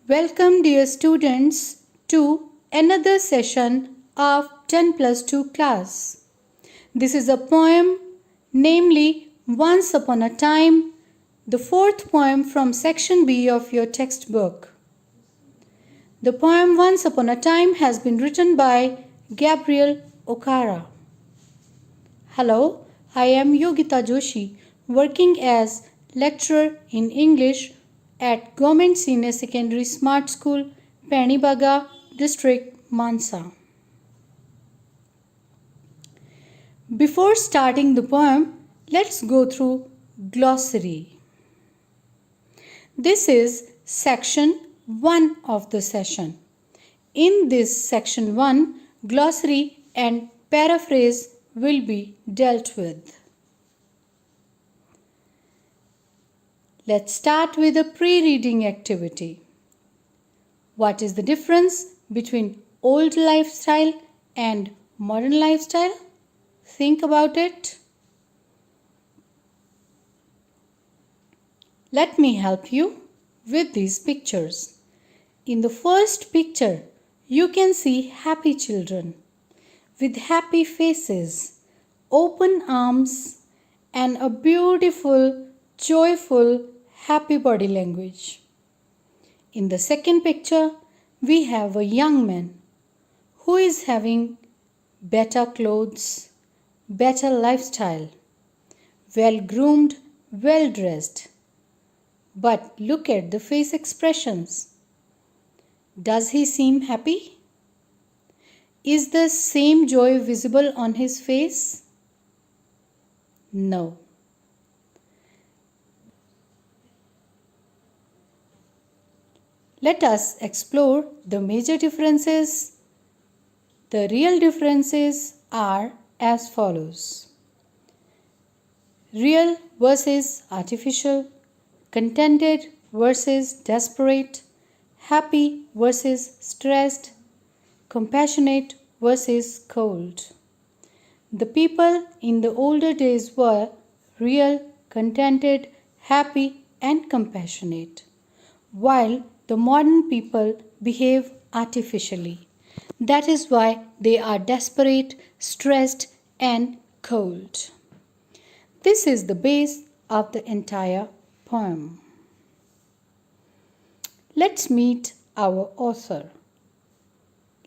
Welcome dear students to another session of 10 plus 2 class. This is a poem, namely Once Upon a Time, the fourth poem from section B of your textbook. The poem Once Upon a Time has been written by Gabriel Okara. Hello, I am Yogita Joshi, working as lecturer in English at Government Senior Secondary Smart School, Panibaga, District, Mansa. Before starting the poem, let's go through glossary. This is section 1 of the session. In this section 1, glossary and paraphrase will be dealt with. Let's start with a pre-reading activity. What is the difference between old lifestyle and modern lifestyle? Think about it. Let me help you with these pictures. In the first picture, you can see happy children with happy faces, open arms, and a beautiful, joyful, happy body language. In the second picture, we have a young man who is having better clothes, better lifestyle, well groomed, well dressed. But look at the face expressions. Does he seem happy? Is the same joy visible on his face? No. Let us explore the major differences. The real differences are as follows. Real versus artificial, contented versus desperate, happy versus stressed, compassionate versus cold. The people in the older days were real, contented, happy and compassionate, while the modern people behave artificially. That is why they are desperate, stressed and cold. This is the base of the entire poem. Let's meet our author.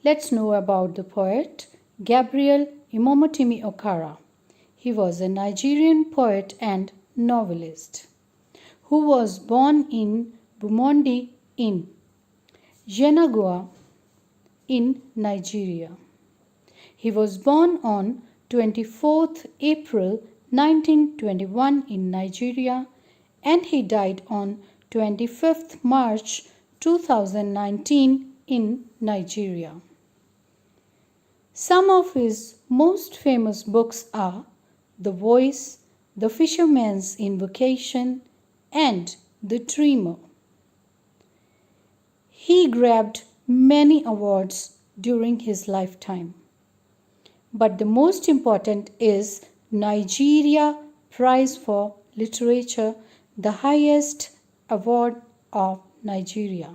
Let's know about the poet Gabriel Imomotimi Okara. He was a Nigerian poet and novelist who was born in Bumondi in Yenagoa in Nigeria. He was born on 24th April 1921 in Nigeria and he died on 25th March 2019 in Nigeria. Some of his most famous books are The Voice, The Fisherman's Invocation, and The Dreamer. He grabbed many awards during his lifetime. But the most important is Nigeria Prize for Literature, the highest award of Nigeria.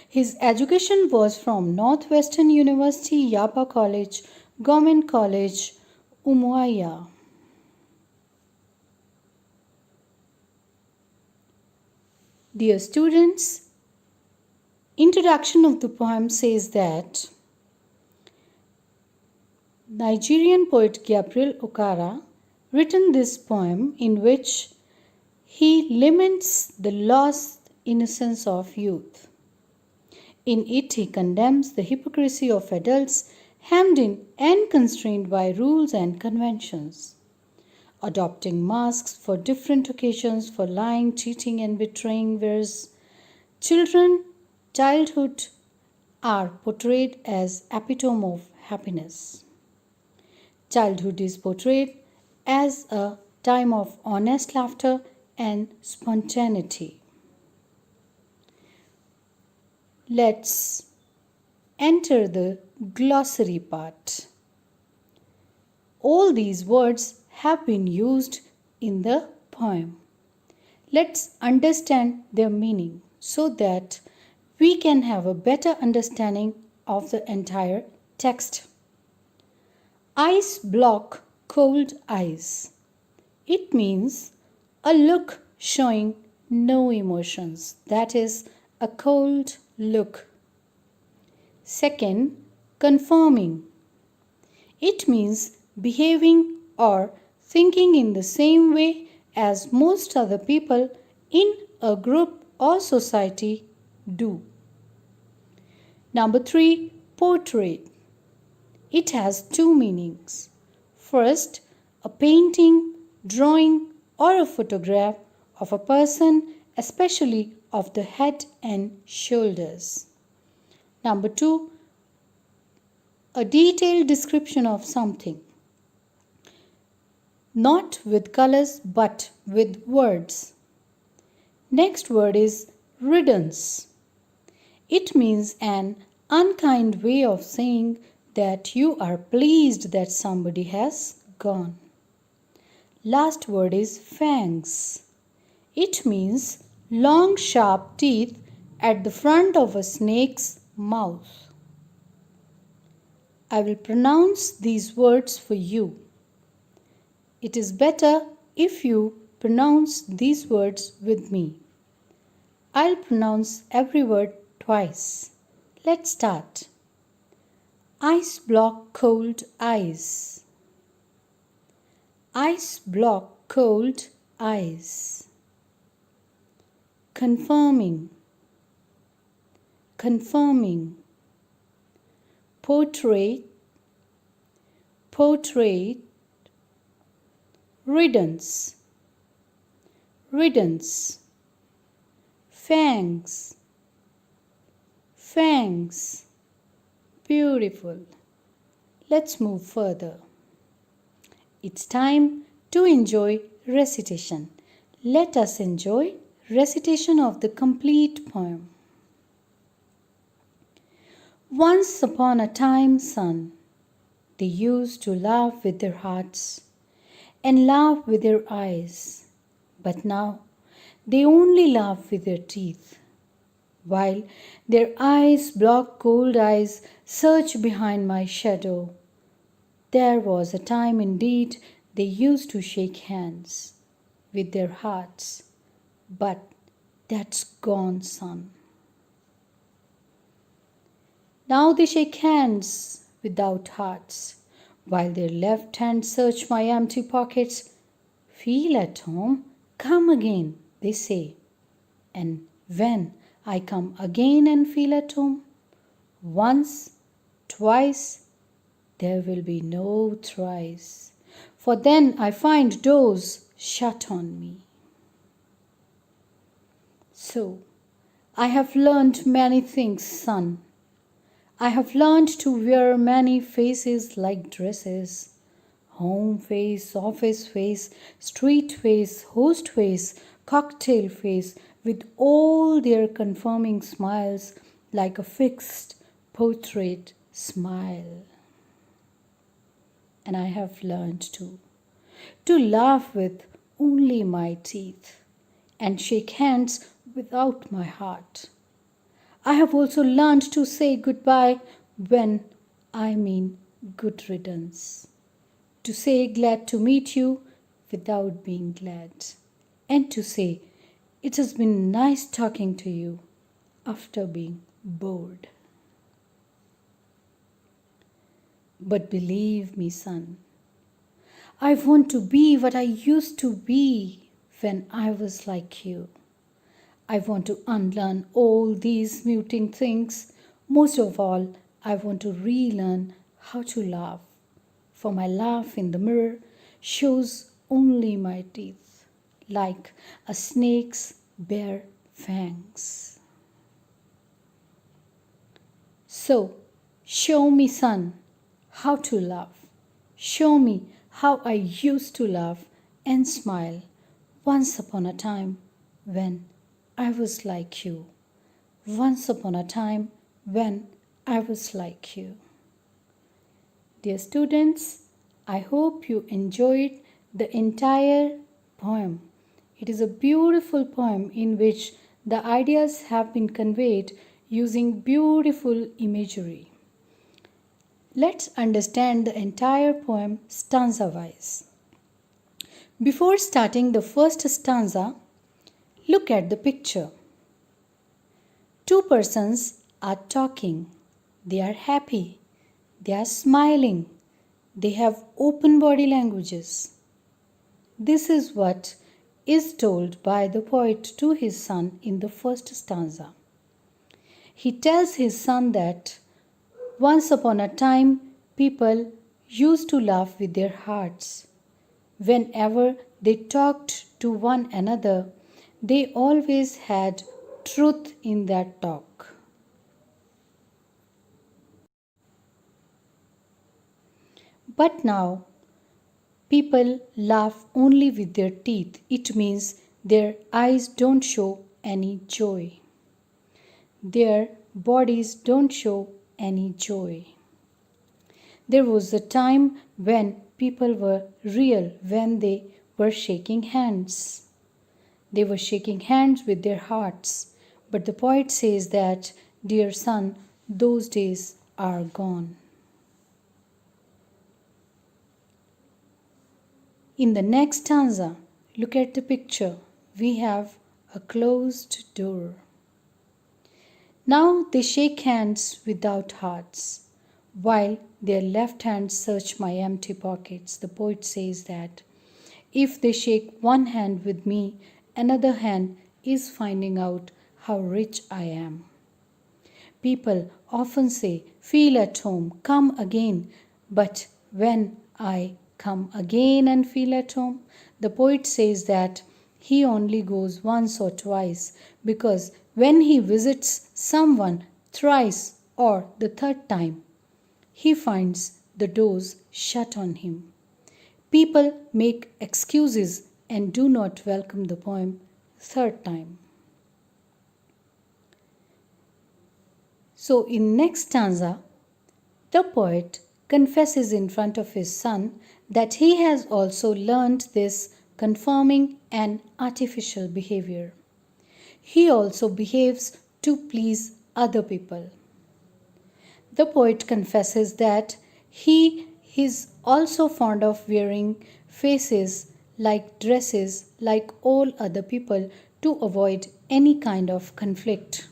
His education was from Northwestern University, Yaba College, Government College, Umuahia. Dear students, introduction of the poem says that Nigerian poet Gabriel Okara written this poem in which he laments the lost innocence of youth. In it, he condemns the hypocrisy of adults hemmed in and constrained by rules and conventions, adopting masks for different occasions for lying, cheating, and betraying, whereas childhood are portrayed as epitome of happiness. Childhood is portrayed as a time of honest laughter and spontaneity. Let's enter the glossary part. All these words have been used in the poem. Let's understand their meaning. so that we can have a better understanding of the entire text. Ice block cold eyes. It means a look showing no emotions. That is a cold look. Second, conforming. It means behaving or thinking in the same way as most other people in a group or society do. Number 3, portrait. It has two meanings. First, a painting, drawing, or a photograph of a person, especially of the head and shoulders. Number 2, a detailed description of something. Not with colors but with words. Next word is riddance. It means an unkind way of saying that you are pleased that somebody has gone. Last word is fangs. It means long sharp teeth at the front of a snake's mouth. I will pronounce these words for you. It is better if you pronounce these words with me. I'll pronounce every word twice. Let's start. Ice block cold eyes. Ice block cold eyes. Confirming. Confirming. Portrait. Portrait. Riddance. Riddance. Fangs. Fangs. Beautiful. Let's move further. It's time to enjoy recitation. Let us enjoy recitation of the complete poem. Once upon a time, son, they used to laugh with their hearts and laugh with their eyes, but now they only laugh with their teeth. While their eyes block cold eyes, search behind my shadow. There was a time indeed they used to shake hands with their hearts, but that's gone, son. Now they shake hands without hearts, while their left hands search my empty pockets. Feel at home, come again, they say. And when I come again and feel at home, once, twice, there will be no thrice, for then I find doors shut on me. So, I have learned many things, son. I have learned to wear many faces like dresses. Home face, office face, street face, host face, cocktail face, with all their confirming smiles like a fixed portrait smile. And I have learned to laugh with only my teeth and shake hands without my heart. I have also learned to say goodbye when I mean good riddance. To say glad to meet you without being glad. And to say it has been nice talking to you after being bored. But believe me, son, I want to be what I used to be when I was like you. I want to unlearn all these muting things. Most of all, I want to relearn how to laugh. For my laugh in the mirror shows only my teeth, like a snake's bare fangs. So, show me, son, how to laugh. Show me how I used to laugh and smile once upon a time when I was like you. Once upon a time when I was like you. Dear students, I hope you enjoyed the entire poem. It is a beautiful poem in which the ideas have been conveyed using beautiful imagery. Let's understand the entire poem stanza-wise. Before starting the first stanza, look at the picture. Two persons are talking. They are happy. They are smiling. They have open body languages. This is what is told by the poet to his son in the first stanza. He tells his son that once upon a time, people used to laugh with their hearts. Whenever they talked to one another, they always had truth in that talk. But now, people laugh only with their teeth. It means their eyes don't show any joy. Their bodies don't show any joy. There was a time when people were real, when they were shaking hands. They were shaking hands with their hearts. But the poet says that, dear son, those days are gone. In the next stanza, look at the picture. We have a closed door. Now they shake hands without hearts, while their left hands search my empty pockets. The poet says that if they shake one hand with me, another hand is finding out how rich I am. People often say, feel at home, come again. But when I come again and feel at home, the poet says that he only goes once or twice, because when he visits someone thrice or the third time, he finds the doors shut on him. People make excuses and do not welcome the poem third time. So in next stanza, the poet confesses in front of his son that he has also learned this conforming and artificial behavior. He also behaves to please other people. The poet confesses that he is also fond of wearing faces like dresses like all other people to avoid any kind of conflict.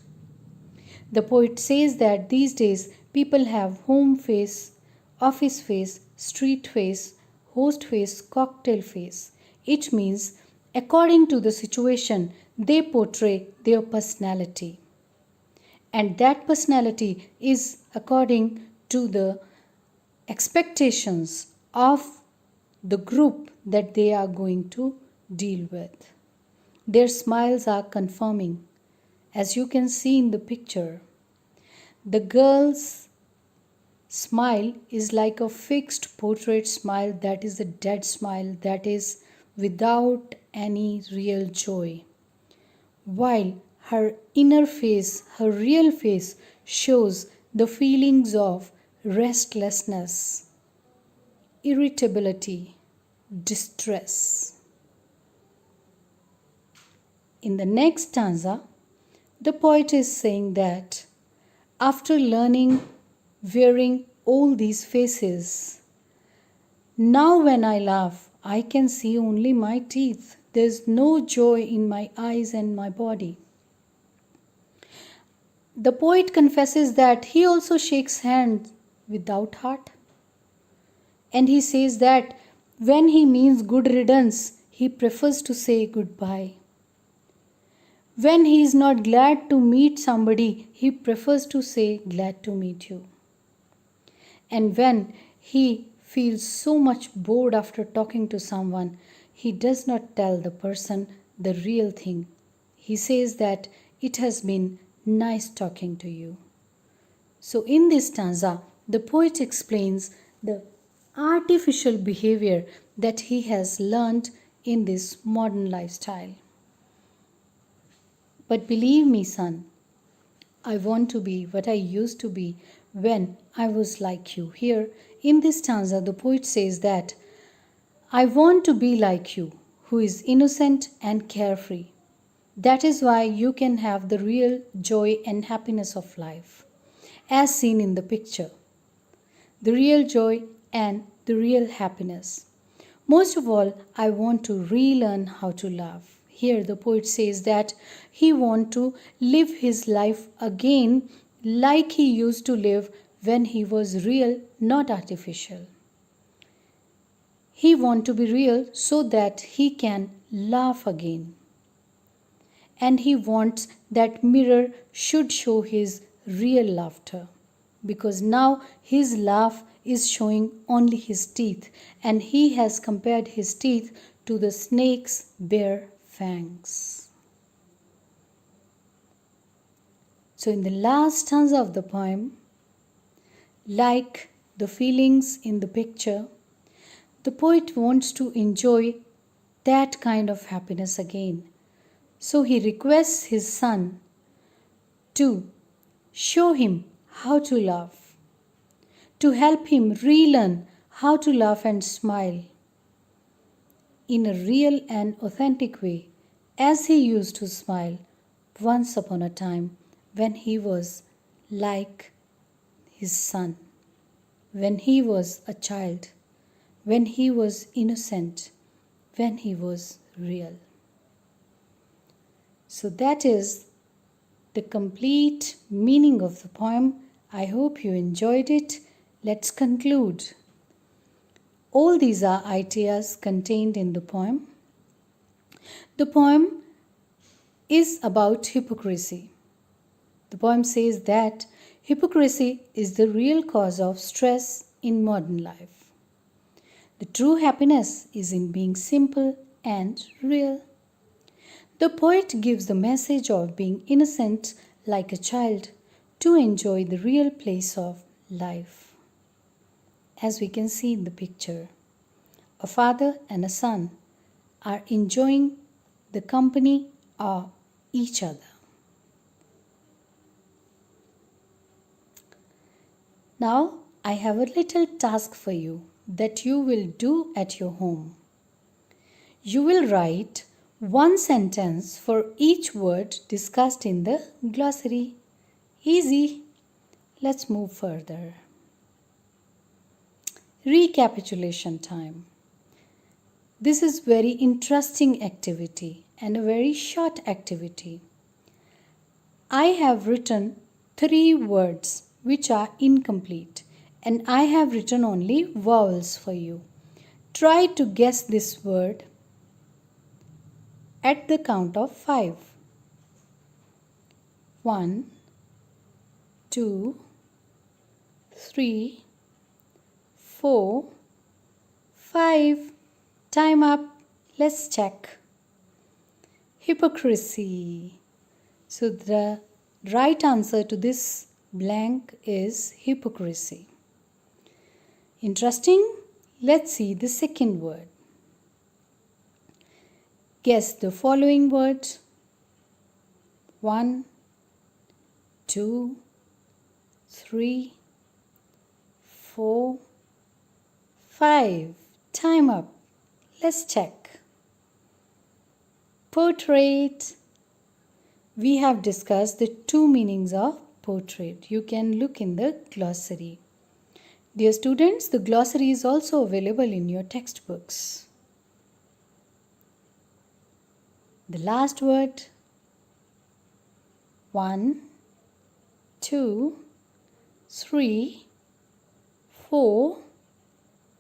The poet says that these days people have home face, office face, street face, host face, cocktail face. It means according to the situation, they portray their personality. And that personality is according to the expectations of the group that they are going to deal with. Their smiles are conforming, as you can see in the picture. The girl's smile is like a fixed portrait smile, that is a dead smile, that is without any real joy. While her inner face, her real face, shows the feelings of restlessness, irritability, distress. In the next stanza, the poet is saying that after learning wearing all these faces, now when I laugh, I can see only my teeth. There's no joy in my eyes and my body. The poet confesses that he also shakes hands without heart. And he says that when he means good riddance, he prefers to say goodbye. When he is not glad to meet somebody, he prefers to say glad to meet you. And when he feels so much bored after talking to someone, he does not tell the person the real thing. He says that it has been nice talking to you. So in this stanza, the poet explains the artificial behavior that he has learned in this modern lifestyle. But believe me, son, I want to be what I used to be when I was like you. Here in this stanza, the poet says that I want to be like you, who is innocent and carefree. That is why you can have the real joy and happiness of life, as seen in the picture. The real joy and the real happiness. Most of all, I want to relearn how to love. Here the poet says that he wants to live his life again like he used to live when he was real, not artificial. He wants to be real so that he can laugh again. And he wants that mirror should show his real laughter, because now his laugh is showing only his teeth, and he has compared his teeth to the snake's bare fangs. So in the last stanza of the poem, like the feelings in the picture, the poet wants to enjoy that kind of happiness again. So he requests his son to show him how to laugh, to help him relearn how to laugh and smile in a real and authentic way, as he used to smile once upon a time when he was like his son, when he was a child, when he was innocent, when he was real. So that is the complete meaning of the poem. I hope you enjoyed it. Let's conclude. All these are ideas contained in the poem. The poem is about hypocrisy. The poem says that hypocrisy is the real cause of stress in modern life. The true happiness is in being simple and real. The poet gives the message of being innocent like a child to enjoy the real place of life. As we can see in the picture, a father and a son are enjoying the company of each other. Now, I have a little task for you that you will do at your home. You will write one sentence for each word discussed in the glossary. Easy. Let's move further. Recapitulation time. This is very interesting activity and a very short activity. I have written 3 words which are incomplete, and I have written only vowels for you. Try to guess this word at the count of 5. 1, 2, 3, 4, 5. Time up. Let's check. Hypocrisy. So the right answer to this blank is hypocrisy. Interesting? Let's see the second word. Guess the following words. 1, 2, 3, 4, 5. Time up. Let's check. Portrait. We have discussed the 2 meanings of portrait. You can look in the glossary. Dear students, the glossary is also available in your textbooks. The last word. 1, 2, 3, 4,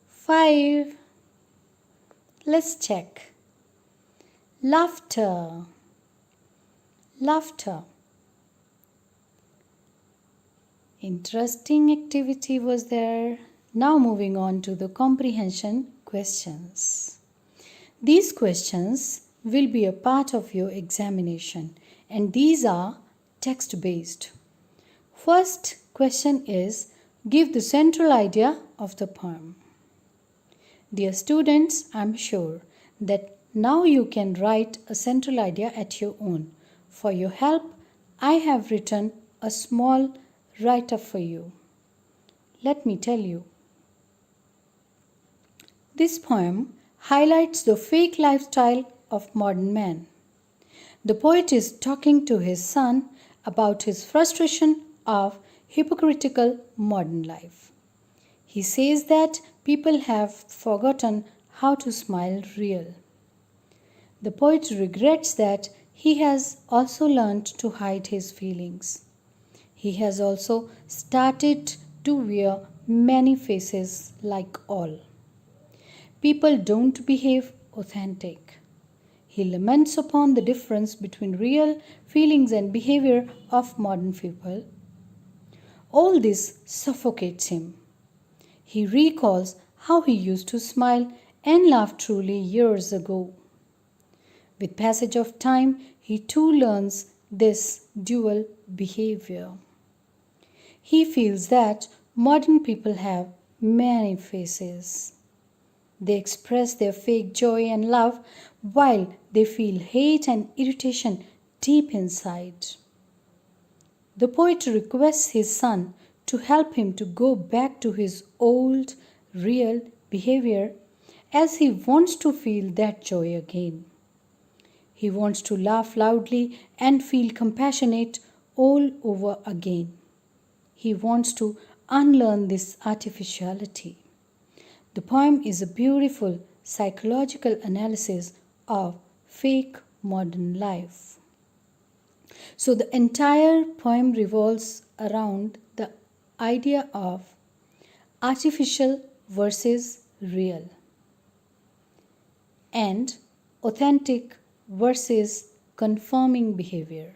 5. Let's check. Laughter. Laughter. Interesting activity was there. Now moving on to the comprehension questions. These questions will be a part of your examination, and these are text-based. First question is, give the central idea of the poem. Dear students, I am sure that now you can write a central idea at your own. For your help, I have written a small write-up for you. Let me tell you. This poem highlights the fake lifestyle of modern man. The poet is talking to his son about his frustration of hypocritical modern life. He says that people have forgotten how to smile real. The poet regrets that he has also learned to hide his feelings. He has also started to wear many faces like all. People don't behave authentic. He laments upon the difference between real feelings and behavior of modern people. All this suffocates him. He recalls how he used to smile and laugh truly years ago. With passage of time, he too learns this dual behavior. He feels that modern people have many faces. They express their fake joy and love while they feel hate and irritation deep inside. The poet requests his son to help him to go back to his old, real behavior as he wants to feel that joy again. He wants to laugh loudly and feel compassionate all over again. He wants to unlearn this artificiality. The poem is a beautiful psychological analysis of fake modern life. So the entire poem revolves around the idea of artificial versus real and authentic versus conforming behavior.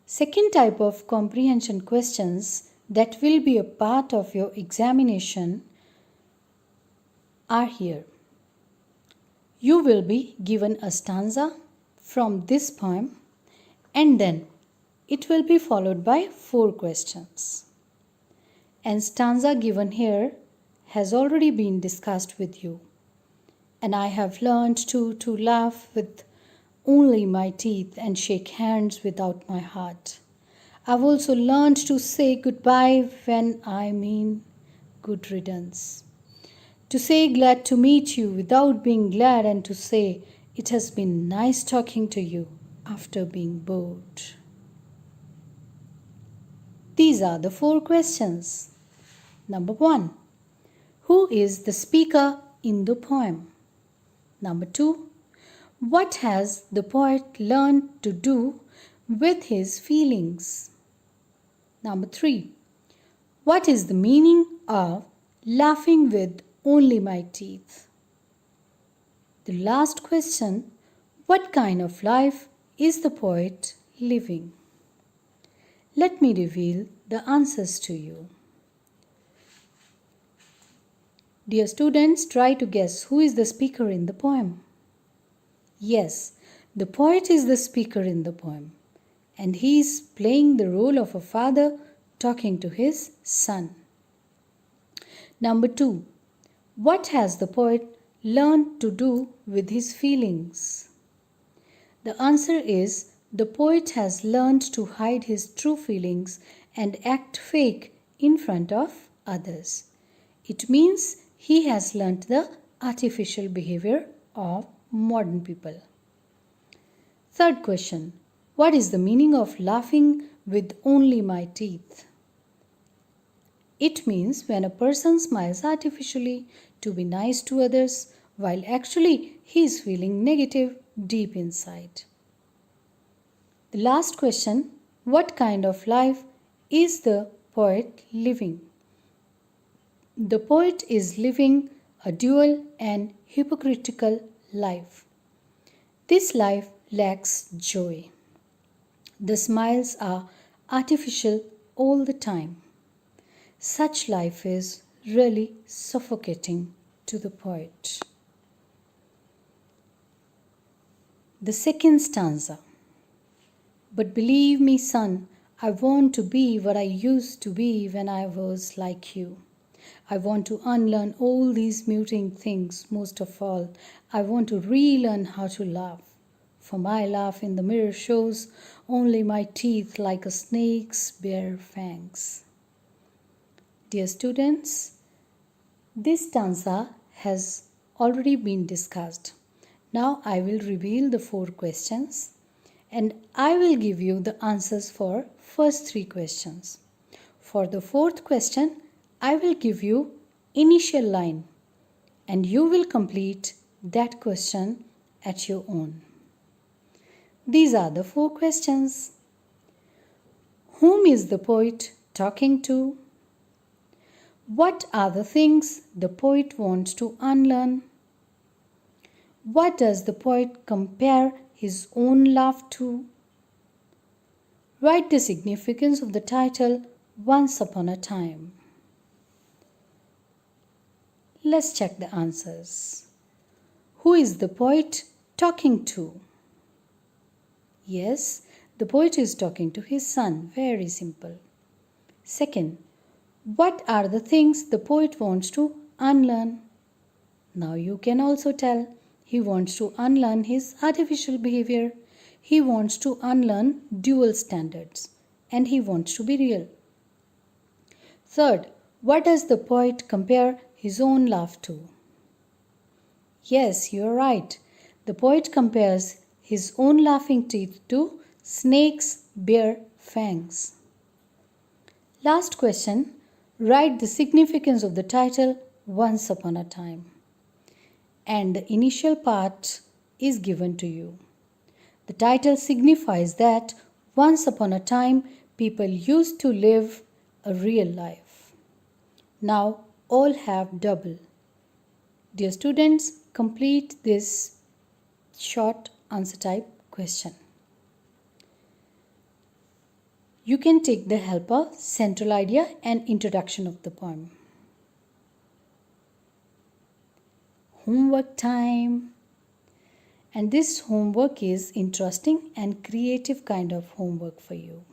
Second type of comprehension questions that will be a part of your examination are here. You will be given a stanza from this poem and then it will be followed by 4 questions. And stanza given here has already been discussed with you. And I have learned to laugh with only my teeth and shake hands without my heart. I've also learned to say goodbye when I mean good riddance. To say glad to meet you without being glad, and to say it has been nice talking to you after being bored. These are the 4 questions. Number 1. Who is the speaker in the poem? Number 2. What has the poet learned to do with his feelings? Number 3. What is the meaning of laughing with only my teeth? The last question, what kind of life is the poet living? Let me reveal the answers to you. Dear students, try to guess who is the speaker in the poem. Yes, the poet is the speaker in the poem, and he is playing the role of a father talking to his son. Number 2. What has the poet learned to do with his feelings? The answer is the poet has learned to hide his true feelings and act fake in front of others. It means he has learned the artificial behavior of modern people. Third question. What is the meaning of laughing with only my teeth? It means when a person smiles artificially to be nice to others while actually he is feeling negative deep inside. The last question. What kind of life is the poet living? The poet is living a dual and hypocritical life. This life lacks joy. The smiles are artificial all the time. Such life is really suffocating to the poet. The second stanza. But believe me, son, I want to be what I used to be when I was like you. I want to unlearn all these muting things. Most of all, I want to relearn how to laugh. For my laugh in the mirror shows only my teeth like a snake's bare fangs. Dear students, this stanza has already been discussed. Now I will reveal the 4 questions and I will give you the answers for first 3 questions. For the 4th question, I will give you initial line and you will complete that question at your own. These are the 4 questions. Whom is the poet talking to? What are the things the poet wants to unlearn? What does the poet compare his own life to? Write the significance of the title Once Upon a Time. Let's check the answers. Who is the poet talking to? Yes, the poet is talking to his son. Very simple. Second, what are the things the poet wants to unlearn? Now you can also tell. He wants to unlearn his artificial behavior. He wants to unlearn dual standards. And he wants to be real. Third, what does the poet compare his own laugh to? Yes, you are right. The poet compares his own laughing teeth to snakes' bare fangs. Last question. Write the significance of the title Once Upon a Time. And the initial part is given to you. The title signifies that once upon a time people used to live a real life. Now all have double. Dear students, complete this short answer type question. You can take the help of central idea and introduction of the poem. Homework time. And this homework is interesting and creative kind of homework for you.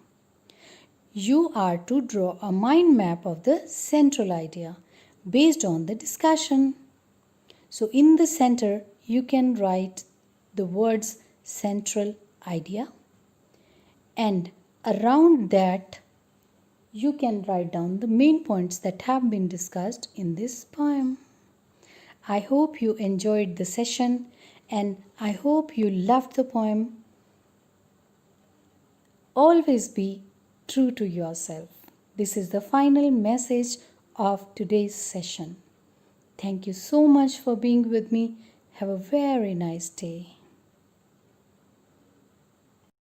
You are to draw a mind map of the central idea based on the discussion. So in the center, you can write the words central idea, and around that you can write down the main points that have been discussed in this poem. I hope you enjoyed the session and I hope you loved the poem. Always be true to yourself. This is the final message of today's session. Thank you so much for being with me. Have a very nice day.